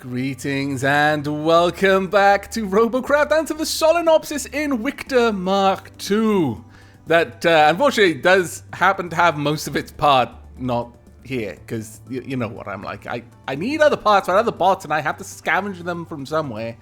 Greetings and welcome back to Robocraft and to the Solenopsis Invicta Mark II. That unfortunately does happen to have most of its part not here, because you know what I'm like. I need other parts for other bots and I have to scavenge them from somewhere.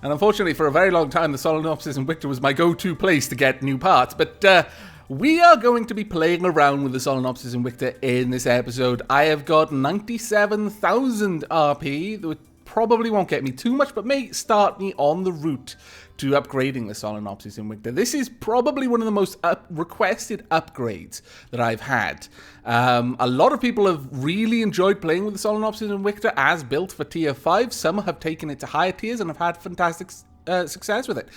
And unfortunately for a very long time the Solenopsis Invicta was my go-to place to get new parts. But we are going to be playing around with the Solenopsis Invicta in this episode. I have got 97,000 RP, which probably won't get me too much, but may start me on the route to upgrading the Solenopsis Invicta. This is probably one of the most requested upgrades that I've had. A lot of people have really enjoyed playing with the Solenopsis Invicta as built for tier 5. Some have taken it to higher tiers and have had fantastic success with it.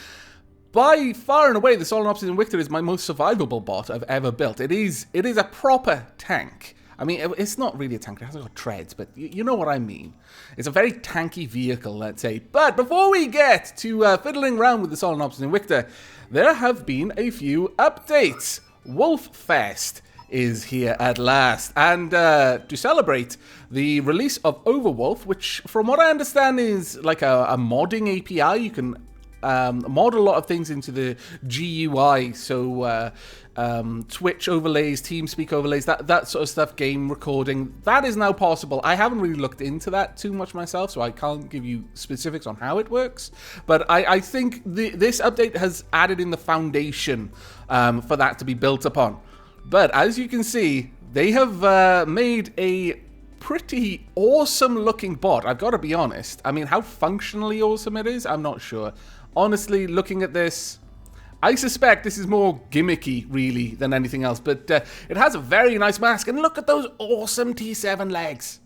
By far and away, the Solenopsis Invicta is my most survivable bot I've ever built. It is a proper tank. I mean, it's not really a tank, it hasn't got treads, but you know what I mean. It's a very tanky vehicle, let's say. But before we get to fiddling around with the Solenopsis Invicta, there have been a few updates. Wolffest is here at last, and to celebrate the release of Overwolf, which from what I understand is like a modding API. You can mod a lot of things into the GUI, so Twitch overlays, TeamSpeak overlays, that sort of stuff, game recording, that is now possible. I haven't really looked into that too much myself, so I can't give you specifics on how it works, but I think this update has added in the foundation for that to be built upon. But as you can see, they have made a pretty awesome looking bot, I've got to be honest. I mean, how functionally awesome it is, I'm not sure. Honestly, looking at this, I suspect this is more gimmicky, really, than anything else. But it has a very nice mask, and look at those awesome T7 legs.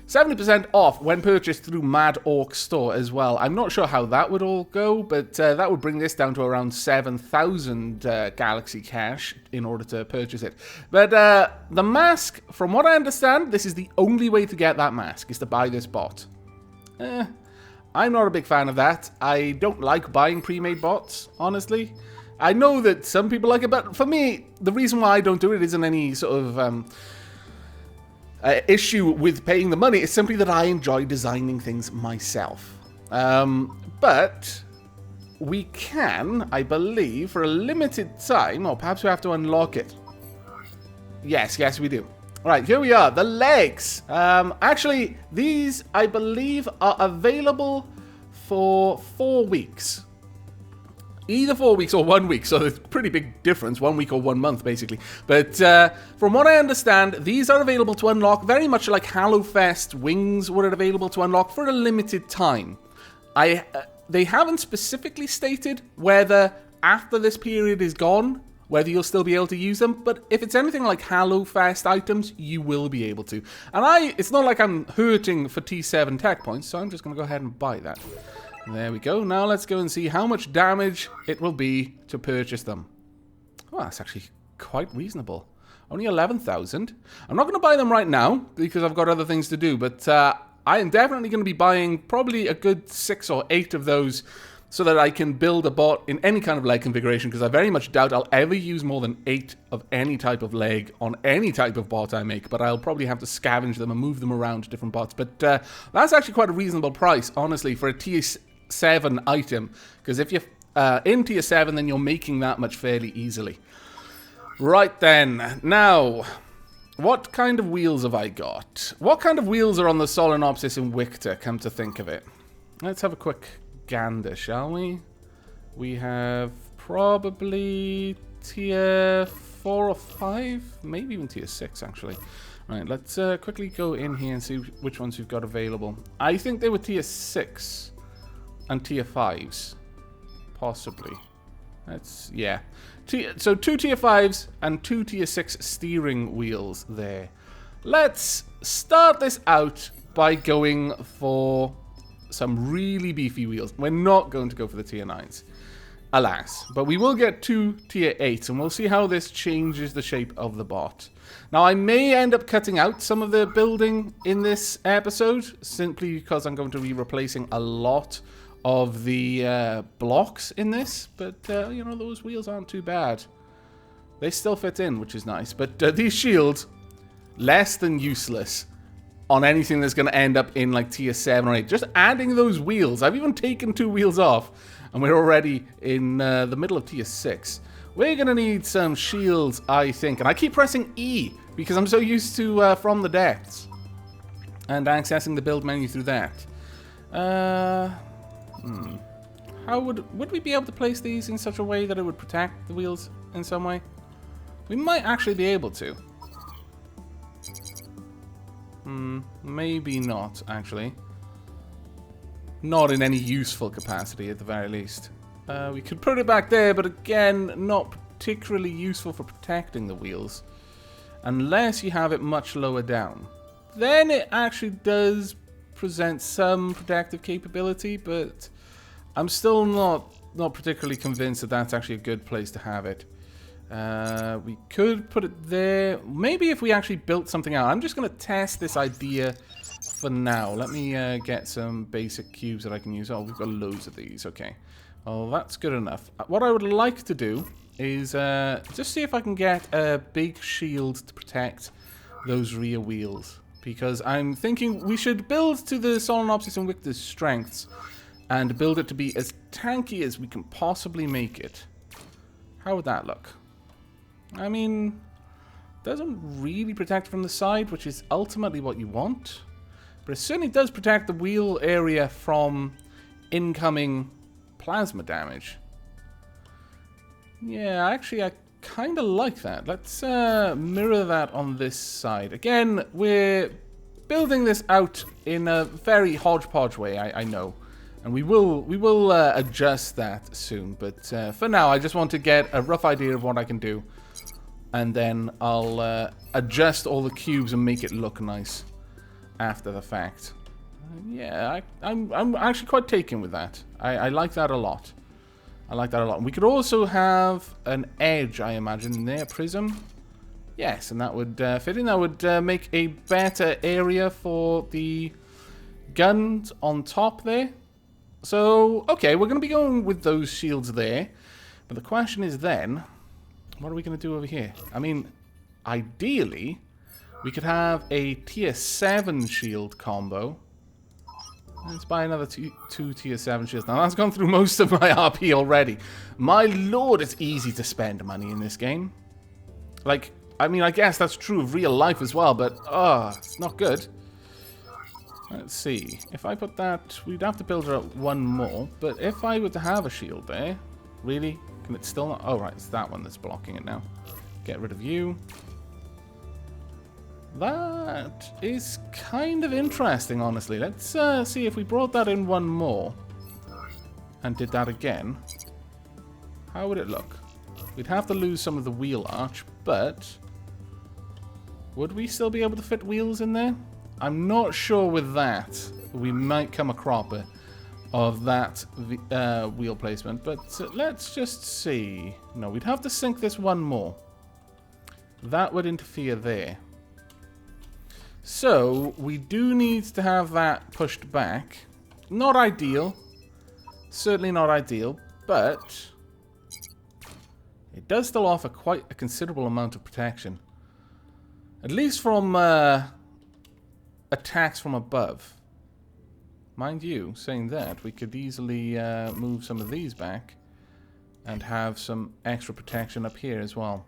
70% off when purchased through Mad Orc Store as well. I'm not sure how that would all go, but that would bring this down to around 7,000 Galaxy Cash in order to purchase it. But the mask, from what I understand, this is the only way to get that mask, is to buy this bot. I'm not a big fan of that. I don't like buying pre-made bots, honestly. I know that some people like it, but for me, the reason why I don't do it isn't any sort of issue with paying the money. It's simply that I enjoy designing things myself. But we can, I believe, for a limited time, or perhaps we have to unlock it. Yes, we do. Right, here we are, the legs. Actually, these, I believe, are available for 4 weeks. Either 4 weeks or 1 week, so there's a pretty big difference, 1 week or 1 month, basically. But from what I understand, these are available to unlock, very much like Hallowfest wings were available to unlock for a limited time. They haven't specifically stated whether after this period is gone, whether you'll still be able to use them, but if it's anything like Hallowfest items, you will be able to. And it's not like I'm hurting for T7 tech points, so I'm just going to go ahead and buy that. There we go. Now let's go and see how much damage it will be to purchase them. Oh, that's actually quite reasonable. Only 11,000. I'm not going to buy them right now, because I've got other things to do, but I am definitely going to be buying probably a good 6 or 8 of those, so that I can build a bot in any kind of leg configuration, because I very much doubt I'll ever use more than 8 of any type of leg on any type of bot I make, but I'll probably have to scavenge them and move them around to different bots. But that's actually quite a reasonable price, honestly, for a tier 7 item, because if you're in tier 7, then you're making that much fairly easily. Right then, now, what kind of wheels have I got? What kind of wheels are on the Solenopsis Invicta, come to think of it? Let's have a quick gander, shall we? We have probably tier 4 or 5, maybe even tier 6 actually. Right, let's quickly go in here and see which ones we've got available. I think they were tier 6 and tier 5s, possibly. Yeah. So 2 tier 5s and 2 tier 6 steering wheels there. Let's start this out by going for some really beefy wheels. We're not going to go for the tier 9s, alas, but we will get 2 tier 8s, and we'll see how this changes the shape of the bot. Now, I may end up cutting out some of the building in this episode, simply because I'm going to be replacing a lot of the blocks in this, but you know, those wheels aren't too bad. They still fit in, which is nice, but these shields, less than useless. on anything that's going to end up in like tier 7 or 8. Just adding those wheels. I've even taken 2 wheels off, and we're already in the middle of tier 6. We're going to need some shields, I think. And I keep pressing E because I'm so used to From the Depths and accessing the build menu through that. How would we be able to place these in such a way that it would protect the wheels in some way? We might actually be able to. Maybe not, actually. Not in any useful capacity, at the very least. We could put it back there, but again, not particularly useful for protecting the wheels. Unless you have it much lower down. Then it actually does present some protective capability, but I'm still not particularly convinced that that's actually a good place to have it. We could put it there. Maybe if we actually built something out. I'm just going to test this idea for now. Let me get some basic cubes that I can use. Oh, we've got loads of these. Okay. Well, that's good enough. What I would like to do is just see if I can get a big shield to protect those rear wheels. Because I'm thinking we should build to the Solenopsis and Victor's strengths and build it to be as tanky as we can possibly make it. How would that look? I mean, doesn't really protect from the side, which is ultimately what you want. But it certainly does protect the wheel area from incoming plasma damage. Yeah, actually, I kind of like that. Let's mirror that on this side. Again, we're building this out in a very hodgepodge way, I know. And we will adjust that soon. But for now, I just want to get a rough idea of what I can do. And then I'll adjust all the cubes and make it look nice after the fact. Yeah, I'm actually quite taken with that. I like that a lot. I like that a lot. We could also have an edge, I imagine, in there, prism. Yes, and that would fit in. That would make a better area for the guns on top there. So, okay, we're going to be going with those shields there. But the question is then, what are we going to do over here? I mean, ideally, we could have a tier 7 shield combo. Let's buy another two tier 7 shields. Now, that's gone through most of my RP already. My lord, it's easy to spend money in this game. Like, I mean, I guess that's true of real life as well, but, it's not good. Let's see. If I put that, we'd have to build her up one more. But if I were to have a shield there, really? Can it still not? Oh, right, it's that one that's blocking it now. Get rid of you. That is kind of interesting, honestly. Let's see if we brought that in one more and did that again. How would it look? We'd have to lose some of the wheel arch, but would we still be able to fit wheels in there? I'm not sure with that. We might come a cropper of that wheel placement, but let's just see. No, we'd have to sink this one more. That would interfere there. So, we do need to have that pushed back. Not ideal. Certainly not ideal, but it does still offer quite a considerable amount of protection. At least from attacks from above. Mind you, saying that, we could easily move some of these back and have some extra protection up here as well.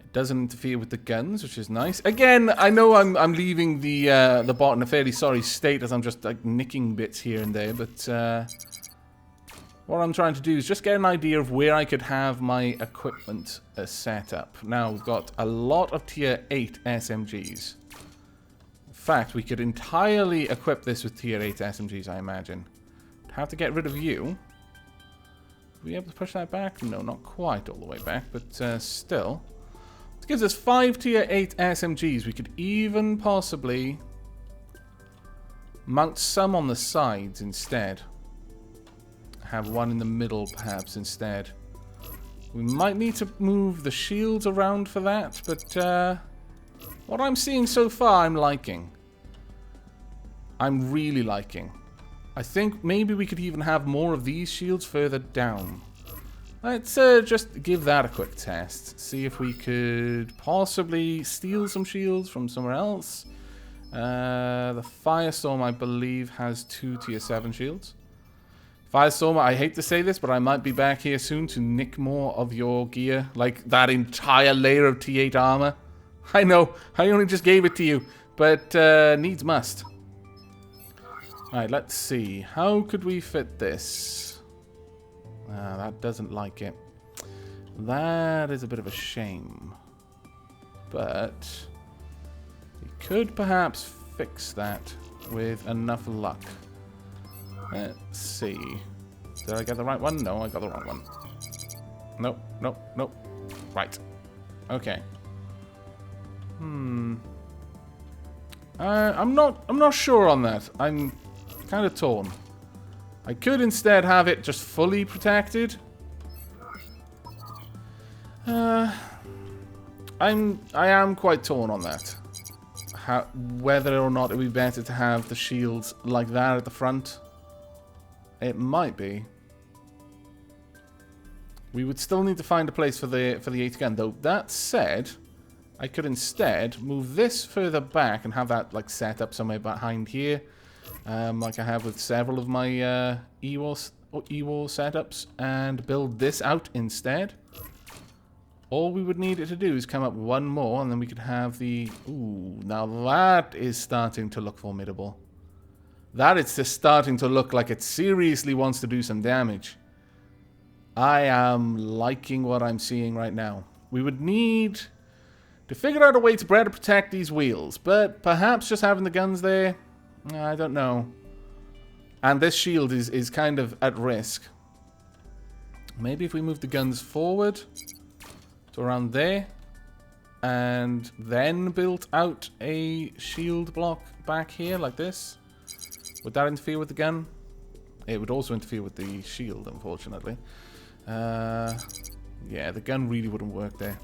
It doesn't interfere with the guns, which is nice. Again, I know I'm leaving the bot in a fairly sorry state as I'm just like nicking bits here and there, but what I'm trying to do is just get an idea of where I could have my equipment set up. Now, we've got a lot of tier 8 SMGs. In fact, we could entirely equip this with tier 8 SMGs, I imagine. Have to get rid of you. Are we able to push that back? No, not quite all the way back, but still. It gives us 5 tier 8 SMGs. We could even possibly mount some on the sides instead. Have one in the middle, perhaps, instead. We might need to move the shields around for that, but what I'm seeing so far, I'm liking. I'm really liking. I think maybe we could even have more of these shields further down. Let's just give that a quick test. See if we could possibly steal some shields from somewhere else. The Firestorm, I believe, has 2 tier 7 shields. Firestorm, I hate to say this, but I might be back here soon to nick more of your gear. Like that entire layer of T8 armor. I know, I only just gave it to you, but needs must. Alright, let's see. How could we fit this? That doesn't like it. That is a bit of a shame. But we could perhaps fix that with enough luck. Let's see. Did I get the right one? No, I got the wrong one. Nope, nope, nope. Right. Okay. I'm not sure on that. I'm kind of torn. I could instead have it just fully protected. I am quite torn on that. Whether or not it would be better to have the shields like that at the front. It might be. We would still need to find a place for the 8 gun, though. That said, I could instead move this further back and have that like set up somewhere behind here. Like I have with several of my E-War setups, and build this out instead. All we would need it to do is come up one more, and then we could have the... Ooh, now that is starting to look formidable. That is just starting to look like it seriously wants to do some damage. I am liking what I'm seeing right now. We would need to figure out a way to better protect these wheels, but perhaps just having the guns there... I don't know. And this shield is kind of at risk. Maybe if we move the guns forward to around there and then built out a shield block back here like this. Would that interfere with the gun? It would also interfere with the shield, unfortunately. Yeah, the gun really wouldn't work there.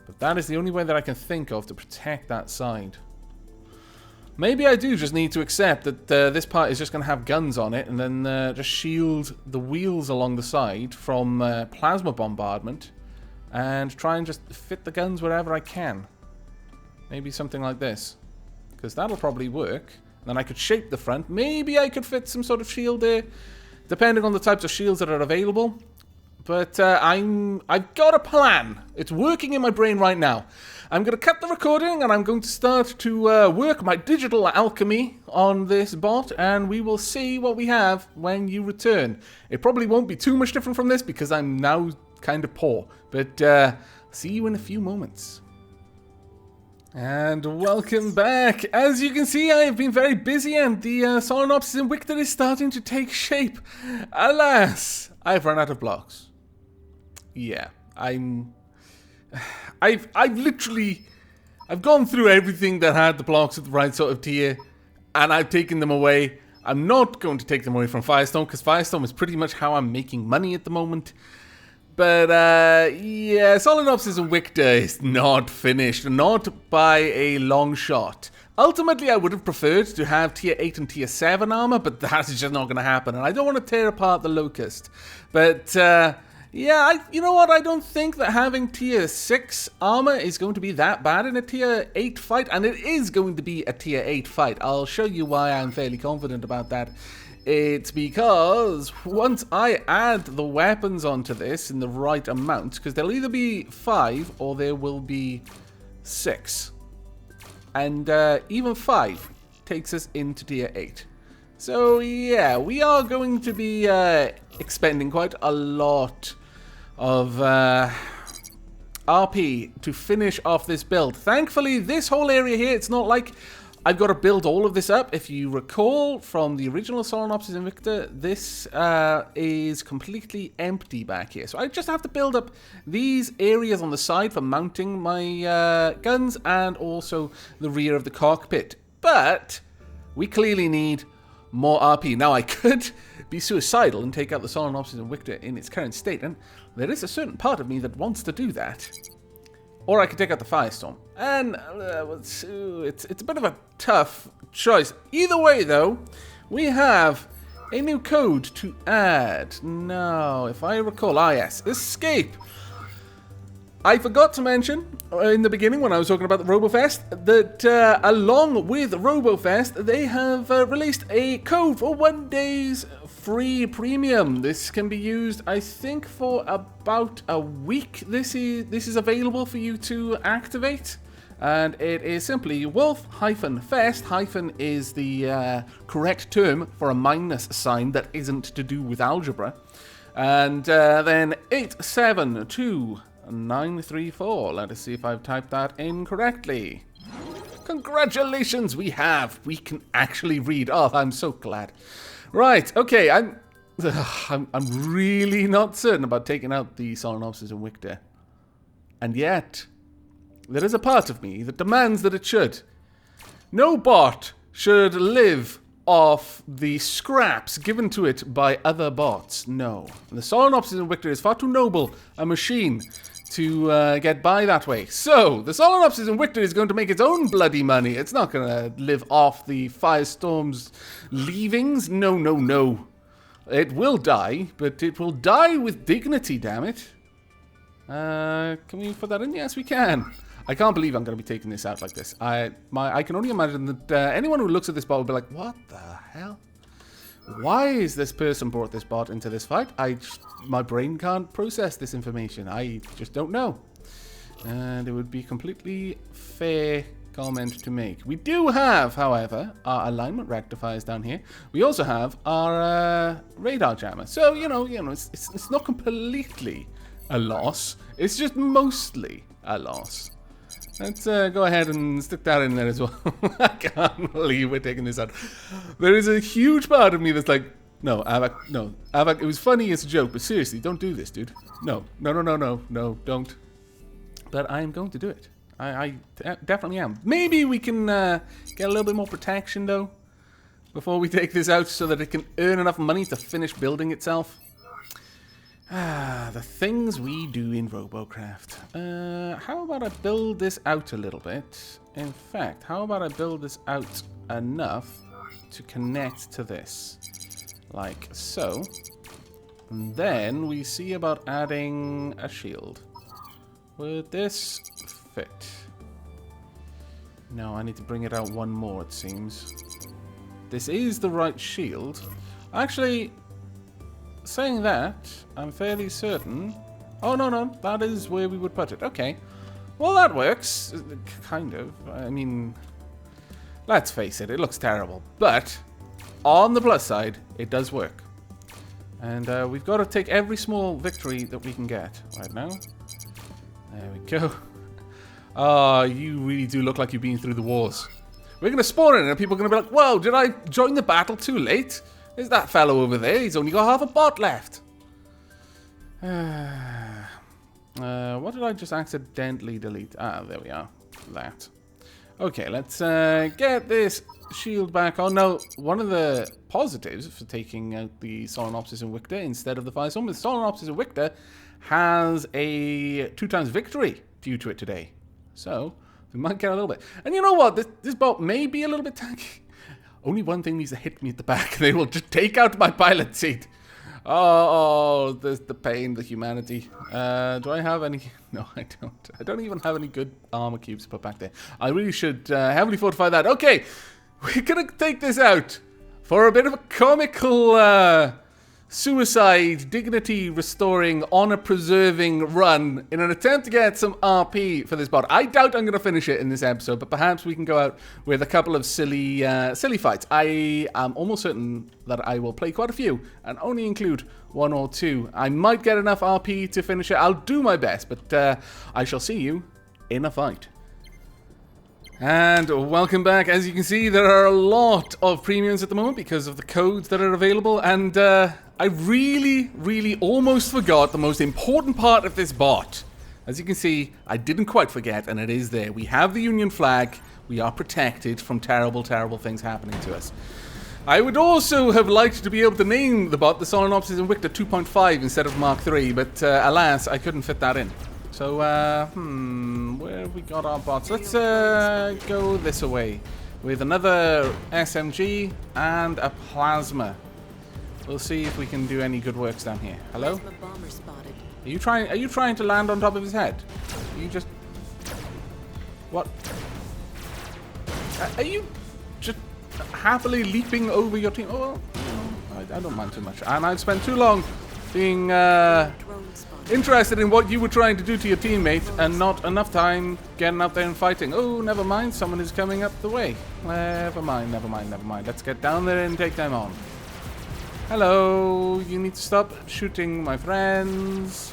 But that is the only way that I can think of to protect that side. Maybe I do just need to accept that this part is just going to have guns on it and then just shield the wheels along the side from plasma bombardment and try and just fit the guns wherever I can. Maybe something like this. Because that'll probably work. Then I could shape the front. Maybe I could fit some sort of shield there, depending on the types of shields that are available. But I've got a plan. It's working in my brain right now. I'm going to cut the recording and I'm going to start to work my digital alchemy on this bot, and we will see what we have when you return. It probably won't be too much different from this because I'm now kind of poor. But see you in a few moments. And welcome back. As you can see, I have been very busy and the Solenopsis in Victor is starting to take shape. Alas, I've run out of blocks. Yeah, I've gone through everything that had the blocks at the right sort of tier, and I've taken them away. I'm not going to take them away from Firestorm, because Firestorm is pretty much how I'm making money at the moment. But, yeah, Solenopsis and Victor is not finished, not by a long shot. Ultimately, I would have preferred to have tier 8 and tier 7 armor, but that is just not going to happen, and I don't want to tear apart the Locust. But, yeah, you know what? I don't think that having tier 6 armor is going to be that bad in a tier 8 fight, and it is going to be a tier 8 fight. I'll show you why I'm fairly confident about that. It's because once I add the weapons onto this in the right amount, because there'll either be 5 or there will be 6. And even 5 takes us into tier 8. So yeah, we are going to be expending quite a lot of RP to finish off this build. Thankfully, this whole area here, it's not like I've got to build all of this up. If you recall from the original Solenopsis Invicta, this is completely empty back here. So I just have to build up these areas on the side for mounting my guns and also the rear of the cockpit. But we clearly need more RP. Now, I could be suicidal and take out the Solenopsis Invicta in its current state, and there is a certain part of me that wants to do that. Or I could take out the Firestorm. And it's a bit of a tough choice. Either way, though, we have A new code to add. No, if I recall. Ah, yes. Escape. I forgot to mention in the beginning when I was talking about the RoboFest that along with RoboFest, they have released a code for 1 day's free premium. This can be used, I think, for about a week. This is available for you to activate. And it is simply wolf-fest. Hyphen is the correct term for a minus sign that isn't to do with algebra. And then 872934. Let us see if I've typed that in correctly. Congratulations, we have. We can actually read. Oh, I'm so glad. Right, okay, I'm really not certain about taking out the Solenopsis and Victor. And yet, there is a part of me that demands that it should. No bot should live off the scraps given to it by other bots. No. The Solenopsis and Victor is far too noble a machine to get by that way. So, the Solenopsis and Victor is going to make its own bloody money. It's not going to live off the Firestorm's leavings. No, no, no. It will die, but it will die with dignity, damn it. Can we put that in? Yes, we can. I can't believe I'm going to be taking this out like this. I can only imagine that anyone who looks at this bot will be like, what the hell? Why is this person brought this bot into this fight? My brain can't process this information. I just don't know. And it would be completely fair comment to make. We do have, however, our alignment rectifiers down here. We also have our radar jammer. So, you know, it's not completely a loss. It's just mostly a loss. Let's go ahead and stick that in there as well. I can't believe we're taking this out. There is a huge part of me that's like, no, Aavak, no. Aavak, it was funny as a joke, but seriously, don't do this, dude. No, don't. But I am going to do it. I definitely am. Maybe we can get a little bit more protection, though, before we take this out so that it can earn enough money to finish building itself. Ah, the things we do in Robocraft. How about I build this out a little bit? In fact, how about I build this out enough to connect to this? Like so. And then we see about adding a shield. Would this fit? No, I need to bring it out one more, it seems. This is the right shield. Actually, saying that, I'm fairly certain... Oh, no, that is where we would put it. Okay. Well, that works. Kind of. I mean, let's face it, it looks terrible. But, on the plus side, it does work. And we've got to take every small victory that we can get right now. There we go. Oh, you really do look like you've been through the wars. We're going to spawn in and people are going to be like, whoa, did I join the battle too late? There's that fellow over there. He's only got half a bot left. What did I just accidentally delete? Ah, there we are. That. Okay, let's get this shield back on. Now, one of the positives for taking out the Solenopsis and Victor instead of the Firestorm is Solenopsis and Victor has a 2x victory due to it today. So, we might get a little bit. And you know what? This bot may be a little bit tanky. Only one thing needs to hit me at the back. They will just take out my pilot seat. Oh, there's the pain, the humanity. Do I have any? No, I don't. I don't even have any good armor cubes to put back there. I really should heavily fortify that. Okay, we're going to take this out for a bit of a comical suicide, dignity restoring, honor preserving run in an attempt to get some RP for this bot. I doubt I'm going to finish it in this episode, but perhaps we can go out with a couple of silly fights. I am almost certain that I will play quite a few and only include one or two. I might get enough RP to finish it. I'll do my best, but I shall see you in a fight. And welcome back. As you can see, there are a lot of premiums at the moment because of the codes that are available, and I really almost forgot the most important part of this bot. As you can see, I didn't quite forget, and it is there. We have the Union flag. We are protected from terrible things happening to us. I would also have liked to be able to name the bot the Solenopsis and Victor 2.5 instead of Mark 3, but alas, I couldn't fit that in. So, where have we got our bots? Let's go this way with another SMG and a plasma. We'll see if we can do any good works down here. Hello? Plasma bomber spotted. Are you trying to land on top of his head? Are you just... What? Are you just happily leaping over your team? Oh, well, I don't mind too much. And I've spent too long being interested in what you were trying to do to your teammate and not enough time getting out there and fighting. Oh, never mind. Someone is coming up the way. Never mind, never mind, never mind. Let's get down there and take them on. Hello. You need to stop shooting, my friends.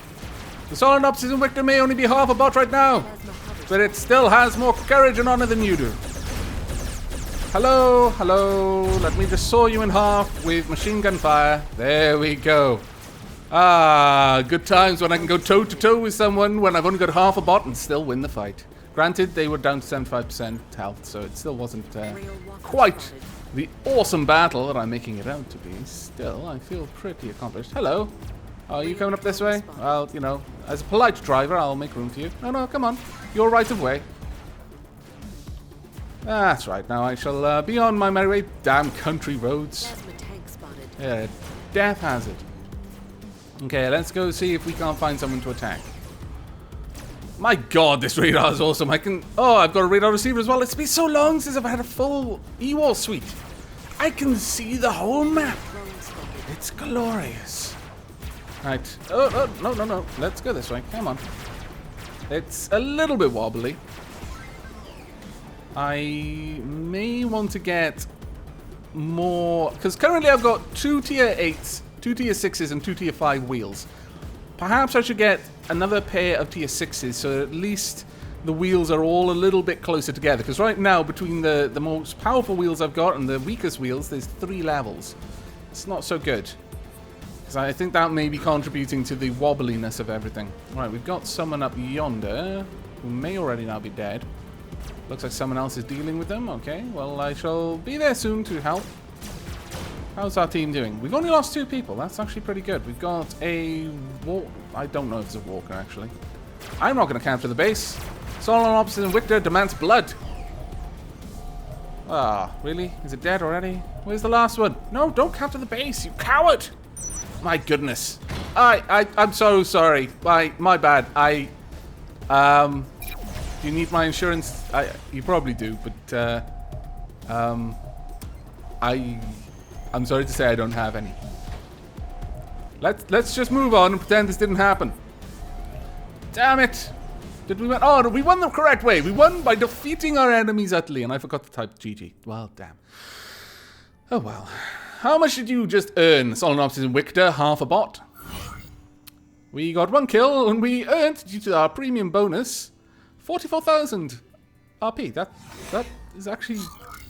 The Solenopsis in Victor may only be half a bot right now, but it still has more courage and honor than you do. Hello, hello. Let me just saw you in half with machine gun fire. There we go. Ah, good times when I can go toe-to-toe with someone when I've only got half a bot and still win the fight. Granted, they were down to 75% health, so it still wasn't quite the awesome battle that I'm making it out to be. Still, I feel pretty accomplished. Hello. Are you coming up this way? Well, you know, as a polite driver, I'll make room for you. No, come on. You're right of way. That's right. Now I shall be on my merry way. Damn country roads. Plasma tank spotted. Yeah, death hazard. Okay, let's go see if we can't find someone to attack. My god, this radar is awesome. Oh, I've got a radar receiver as well. It's been so long since I've had a full E-wall suite. I can see the whole map. It's glorious. Right. Oh, no. Let's go this way. Come on. It's a little bit wobbly. I may want to get more, because currently I've got 2 tier 8s, 2 tier 6s, and 2 tier 5 wheels. Perhaps I should get another pair of tier 6s, so at least the wheels are all a little bit closer together. Because right now, between the most powerful wheels I've got and the weakest wheels, there's 3 levels. It's not so good. Because I think that may be contributing to the wobbliness of everything. Right, we've got someone up yonder who may already now be dead. Looks like someone else is dealing with them. Okay, well, I shall be there soon to help. How's our team doing? We've only lost 2 people. That's actually pretty good. We've got a... I don't know if it's a walker, actually. I'm not going to capture the base. Solenopsis and Victor demands blood. Ah, really? Is it dead already? Where's the last one? No, don't capture the base, you coward! My goodness. I'm so sorry. My bad. Do you need my insurance? You probably do, but I'm sorry to say I don't have any. Let's just move on and pretend this didn't happen. Damn it! Did we win? Oh, no, we won the correct way. We won by defeating our enemies utterly, and I forgot to type GG. Well, damn. Oh well. How much did you just earn, Solenopsis and Victor? Half a bot. We got 1 kill, and we earned, due to our premium bonus, 44,000 RP. That is actually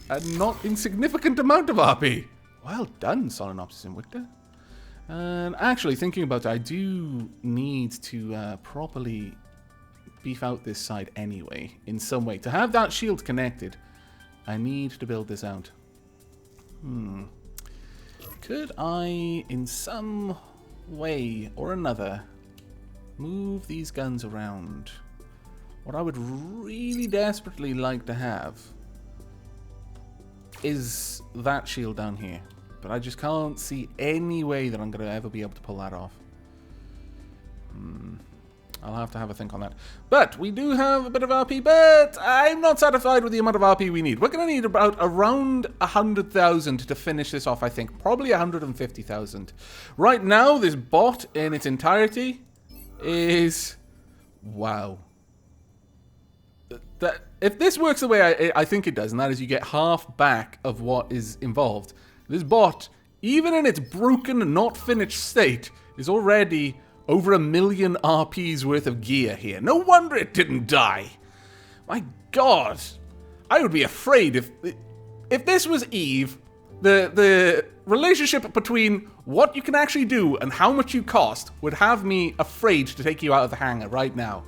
a not insignificant amount of RP. Well done, Solenopsis and Victor. And actually, thinking about it, I do need to properly beef out this side anyway, in some way. To have that shield connected, I need to build this out. Could I, in some way or another, move these guns around? What I would really desperately like to have is that shield down here. But I just can't see any way that I'm going to ever be able to pull that off. I'll have a think on that. But we do have a bit of RP, but I'm not satisfied with the amount of RP we need. We're going to need about around 100,000 to finish this off, I think. Probably 150,000. Right now, this bot in its entirety is... Wow. If this works the way I think it does, and that is you get half back of what is involved, this bot, even in its broken, not finished state, is already over 1 million RP's worth of gear here. No wonder it didn't die. My god. I would be afraid if this was Eve, the relationship between what you can actually do and how much you cost would have me afraid to take you out of the hangar right now.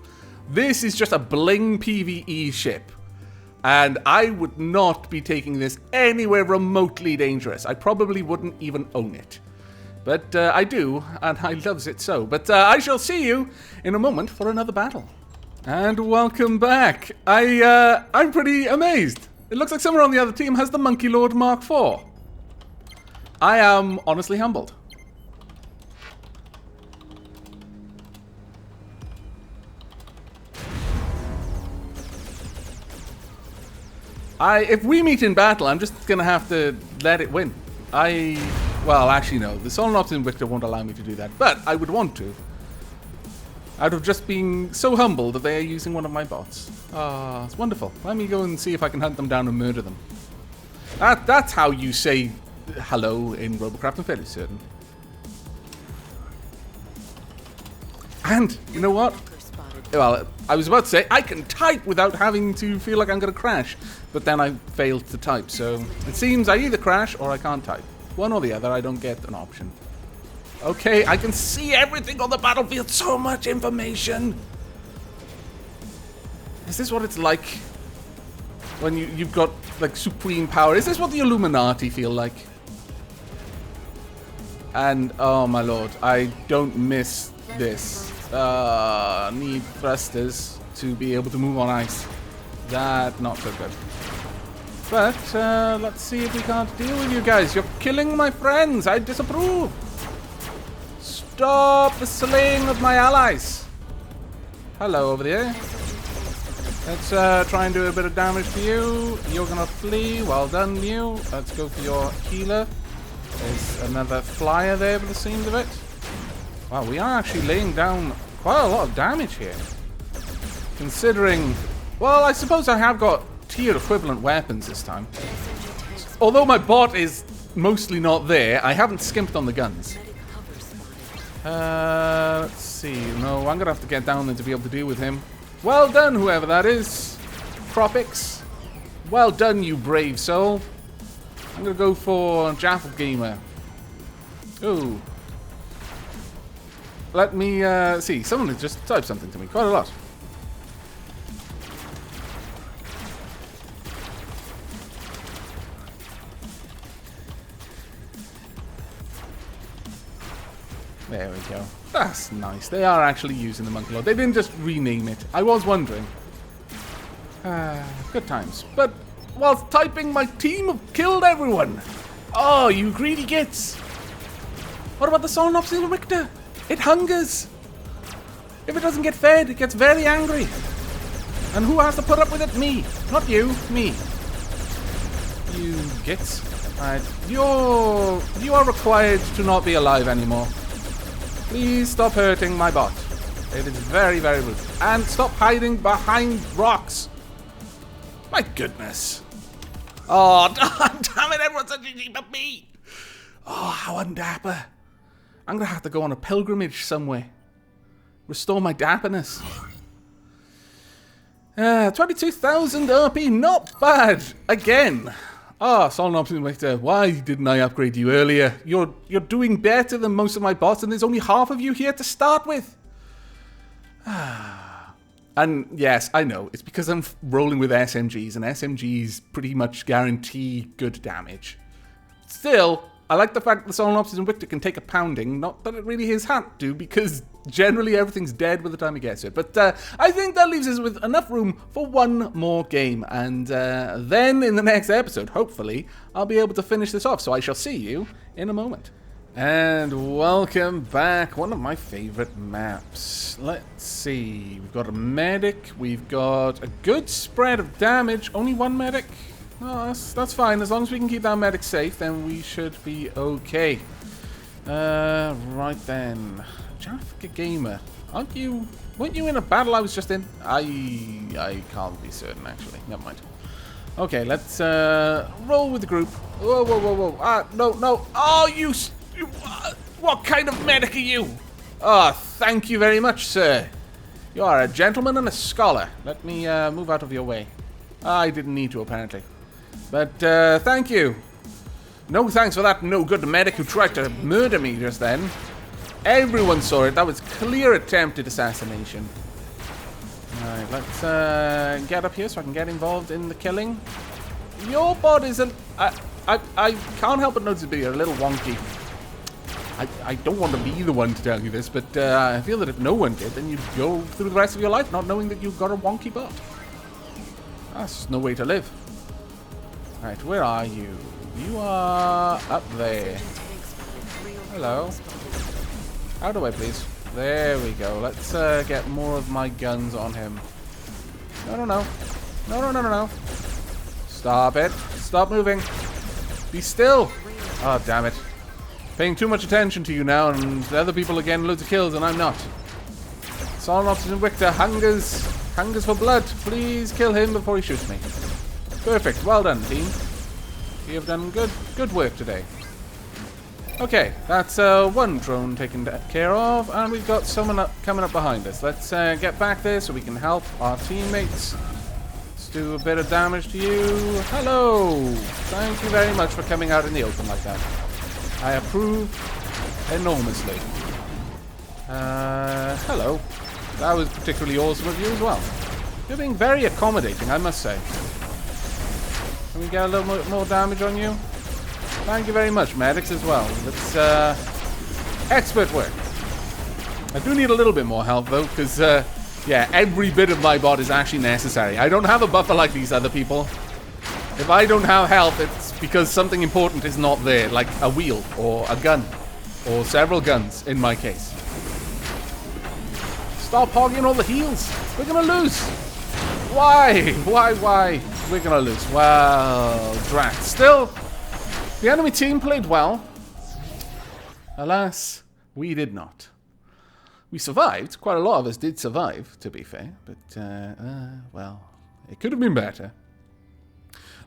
This is just a bling PvE ship. And I would not be taking this anywhere remotely dangerous. I probably wouldn't even own it. But I do, and I loves it so. But I shall see you in a moment for another battle. And welcome back. I'm pretty amazed. It looks like someone on the other team has the Monkey Lord Mark IV. I am honestly humbled. If we meet in battle, I'm just gonna have to let it win. Well, actually no. The Solar Optimum Victor won't allow me to do that, but I would want to. Out of just being so humble that they are using one of my bots. Ah, it's wonderful. Let me go and see if I can hunt them down and murder them. That's how you say hello in Robocraft, I'm fairly certain. And, you know what? Well, I was about to say, I can type without having to feel like I'm going to crash. But then I failed to type, so it seems I either crash or I can't type. One or the other, I don't get an option. Okay, I can see everything on the battlefield. So much information. Is this what it's like when you've got, like, supreme power? Is this what the Illuminati feel like? And, oh my lord, I don't miss this. Need thrusters to be able to move on ice. That, not so good. But, let's see if we can't deal with you guys. You're killing my friends. I disapprove. Stop the slaying of my allies. Hello over there. Let's try and do a bit of damage to you. You're gonna flee. Well done, you. Let's go for your healer. There's another flyer there by the seams of it. Wow, we are actually laying down quite a lot of damage here. Considering... Well, I suppose I have got tier equivalent weapons this time. Although my bot is mostly not there, I haven't skimped on the guns. Let's see. No, I'm gonna have to get down there to be able to deal with him. Well done, whoever that is. Tropics. Well done, you brave soul. I'm gonna go for Jaffle Gamer. Ooh. Let me see. Someone has just typed something to me. Quite a lot. There we go. That's nice. They are actually using the Monkey Lord. They didn't just rename it. I was wondering. Good times. But whilst typing, my team have killed everyone. Oh, you greedy gits. What about the Solar Richter? It hungers. If it doesn't get fed, it gets very angry. And who has to put up with it? Me. Not you. Me. You gits. Alright. You are required to not be alive anymore. Please stop hurting my bot. It is very, very rude. And stop hiding behind rocks. My goodness. Oh, damn it, everyone's a GG but me. Oh, how undapper. I'm going to have to go on a pilgrimage somewhere. Restore my dapperness. 22,000 RP, not bad. Again. Ah, Solar Optimum Victor, why didn't I upgrade you earlier? You're doing better than most of my bots, and there's only half of you here to start with. And yes, I know, it's because I'm rolling with SMGs, and SMGs pretty much guarantee good damage. Still, I like the fact that the Solar Optimum Victor can take a pounding, not that it really his hat do, because generally everything's dead by the time he gets it. But I think that leaves us with enough room for one more game. And then in the next episode, hopefully, I'll be able to finish this off. So I shall see you in a moment. And welcome back. One of my favorite maps. Let's see. We've got a medic. We've got a good spread of damage. Only one medic. Oh, that's fine. As long as we can keep that medic safe, then we should be okay. Right then. Jafka Gamer, weren't you in a battle I was just in? I can't be certain, actually. Never mind. Okay, let's roll with the group. Whoa, whoa, whoa, whoa. No. Oh, what kind of medic are you? Oh, thank you very much, sir. You are a gentleman and a scholar. Let me move out of your way. I didn't need to, apparently. But thank you. No thanks for that no-good medic who tried to murder me just then. Everyone saw it. That was clear attempted assassination. Alright, let's get up here so I can get involved in the killing. Your bot isn't... I can't help but notice that you're a little wonky. I don't want to be the one to tell you this, but I feel that if no one did, then you'd go through the rest of your life not knowing that you've got a wonky bot. That's no way to live. Alright, where are you? You are up there. Hello. How do I, please? There we go. Let's get more of my guns on him. No. Stop it. Stop moving. Be still. Oh, damn it. Paying too much attention to you now, and the other people are getting loads of kills, and I'm not. Solenopsis and Victor hungers for blood. Please kill him before he shoots me. Perfect. Well done, team. You have done good work today. Okay, that's one drone taken care of, and we've got someone coming up behind us. Let's get back there so we can help our teammates. Let's do a bit of damage to you. Hello! Thank you very much for coming out in the open like that. I approve enormously. Hello. That was particularly awesome of you as well. You're being very accommodating, I must say. Can we get a little more damage on you? Thank you very much, medics as well. That's expert work. I do need a little bit more health though, because yeah, every bit of my bot is actually necessary. I don't have a buffer like these other people. If I don't have health, it's because something important is not there, like a wheel or a gun or several guns in my case. Stop hogging all the heals. We're gonna lose. Why? Why? We're gonna lose. Well, drat. Still, the enemy team played well. Alas, we did not. We survived. Quite a lot of us did survive, to be fair. But, well, it could have been better.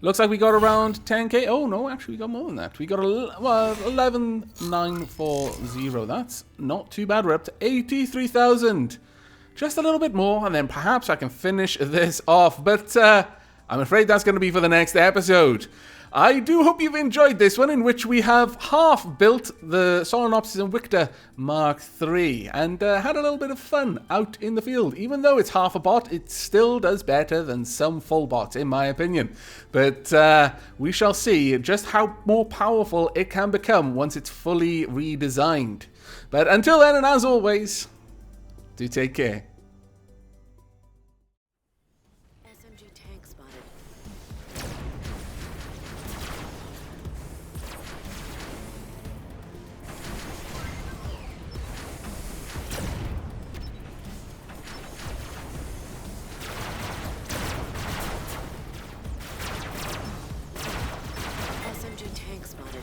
Looks like we got around 10k. Oh, no, actually, we got more than that. We got 11,940. That's not too bad. We're up to 83,000. Just a little bit more, and then perhaps I can finish this off. But I'm afraid that's going to be for the next episode. I do hope you've enjoyed this one, in which we have half built the Solenopsis and Victor Mark III, and had a little bit of fun out in the field. Even though it's half a bot, it still does better than some full bots, in my opinion. But we shall see just how more powerful it can become once it's fully redesigned. But until then, and as always, do take care. SMG tank spotted. SMG tank spotted.